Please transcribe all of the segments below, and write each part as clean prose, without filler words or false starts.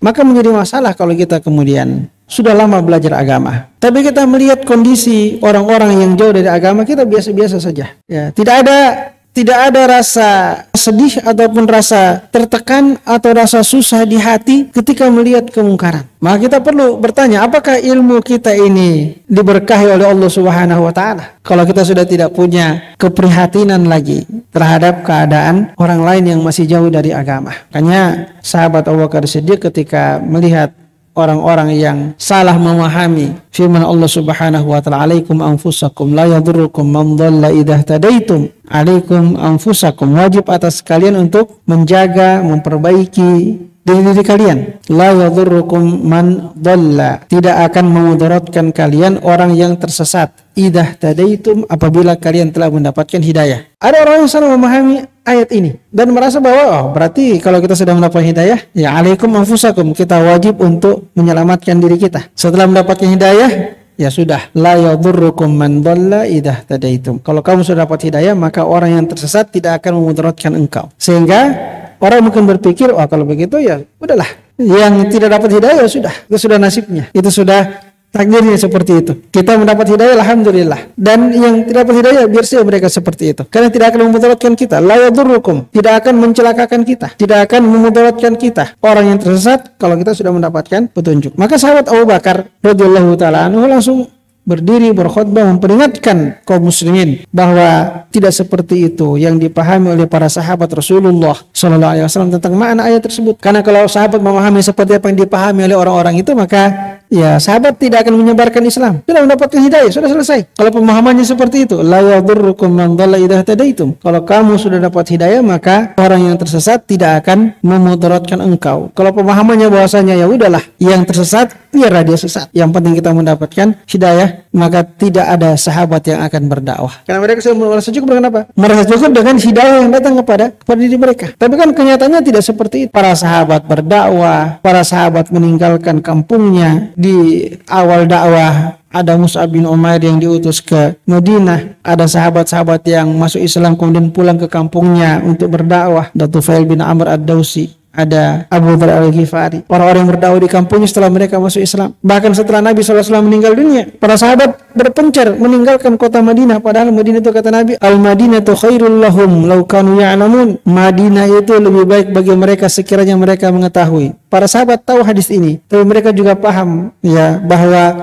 Maka menjadi masalah kalau kita kemudian sudah lama belajar agama, tapi kita melihat kondisi orang-orang yang jauh dari agama, kita biasa-biasa saja. Ya, tidak ada rasa sedih ataupun rasa tertekan atau rasa susah di hati ketika melihat kemungkaran. Maka kita perlu bertanya, apakah ilmu kita ini diberkahi oleh Allah Subhanahu wa taala? Kalau kita sudah tidak punya keprihatinan lagi terhadap keadaan orang lain yang masih jauh dari agama. Makanya sahabat Abu Bakar Siddiq ketika melihat orang-orang yang salah memahami firman Allah Subhanahu wa taala, alaikum anfusakum la yadurrukum man dhalla idza tadaitum. Alaikum anfusakum, wajib atas kalian untuk menjaga, memperbaiki diri kalian. La yadurrukum man dhalla, tidak akan memudaratkan kalian orang yang tersesat. Idza tadaitum, apabila kalian telah mendapatkan hidayah. Ada orang yang salah memahami ayat ini dan merasa bahwa berarti kalau kita sudah mendapatkan hidayah, ya alaikum anfusakum, kita wajib untuk menyelamatkan diri kita. Setelah mendapatkan hidayah, ya sudah, la yadurrukum man dhalla idza tadaitum. Kalau kamu sudah dapat hidayah, maka orang yang tersesat tidak akan memudaratkan engkau. Sehingga orang mungkin berpikir, kalau begitu ya udahlah, yang tidak dapat hidayah sudah, itu sudah nasibnya, itu sudah takdirnya seperti itu. Kita mendapat hidayah, alhamdulillah. Dan yang tidak dapat hidayah, biar saja mereka seperti itu. Karena tidak akan memudaratkan kita. La yadurrukum, tidak akan mencelakakan kita, tidak akan memudaratkan kita. Orang yang tersesat kalau kita sudah mendapatkan petunjuk. Maka sahabat Abu Bakar radhiyallahu taala anhu langsung berdiri berkhutbah memperingatkan kaum muslimin bahwa tidak seperti itu yang dipahami oleh para sahabat Rasulullah SAW tentang makna ayat tersebut. Karena kalau sahabat memahami seperti apa yang dipahami oleh orang-orang itu, maka ya sahabat tidak akan menyebarkan Islam. Sudah mendapatkan hidayah, sudah selesai. Kalau pemahamannya seperti itu, la yadurrukum man dhalla idza tadaitum. Kalau kamu sudah dapat hidayah, maka orang yang tersesat tidak akan memudaratkan engkau. Kalau pemahamannya bahwasanya ya udahlah, yang tersesat biarlah dia sesat. Yang penting kita mendapatkan hidayah, maka tidak ada sahabat yang akan berdakwah. Karena mereka sudah merasa cukup dengan apa? Merasa cukup dengan hidayah yang datang kepada diri mereka. Tapi kan kenyataannya tidak seperti itu. Para sahabat berdakwah, para sahabat meninggalkan kampungnya. Di awal dakwah ada Mus'ab bin Umair yang diutus ke Madinah. Ada sahabat-sahabat yang masuk Islam kemudian pulang ke kampungnya untuk berdakwah. Ada Tufail bin Amr ad-Dawsi, ada Abu Dzar al-Ghifari. Orang-orang yang berdakwah di kampungnya setelah mereka masuk Islam. Bahkan setelah Nabi SAW meninggal dunia, para sahabat berpencar meninggalkan kota Madinah. Padahal Madinah itu kata Nabi, al-Madinatu khairul lahum law kanu ya'lamun. Madinah itu lebih baik bagi mereka sekiranya mereka mengetahui. Para sahabat tahu hadis ini, tapi mereka juga paham ya bahwa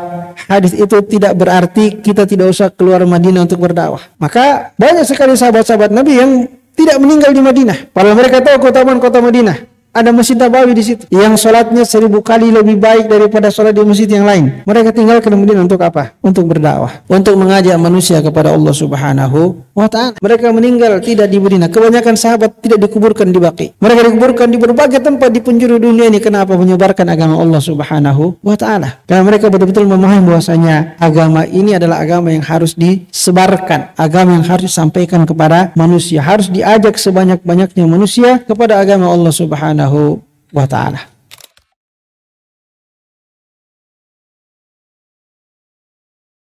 hadis itu tidak berarti kita tidak usah keluar Madinah untuk berdakwah. Maka banyak sekali sahabat-sahabat Nabi yang tidak meninggal di Madinah. Padahal mereka tahu keutamaan kota Madinah. Ada Masjid Nabawi di situ yang sholatnya 1000 kali lebih baik daripada sholat di masjid yang lain. Mereka tinggalkan Madinah untuk apa? Untuk berdakwah, untuk mengajak manusia kepada Allah Subhanahu wa taala. Mereka meninggal tidak di Madinah. Kebanyakan sahabat tidak dikuburkan di Baqi. Mereka dikuburkan di berbagai tempat di penjuru dunia ini. Kenapa? Menyebarkan agama Allah Subhanahu wa taala. Karena mereka betul-betul memahami bahwasanya agama ini adalah agama yang harus disebarkan, agama yang harus disampaikan kepada manusia, harus diajak sebanyak-banyaknya manusia kepada agama Allah Subhanahu wa ta'ala.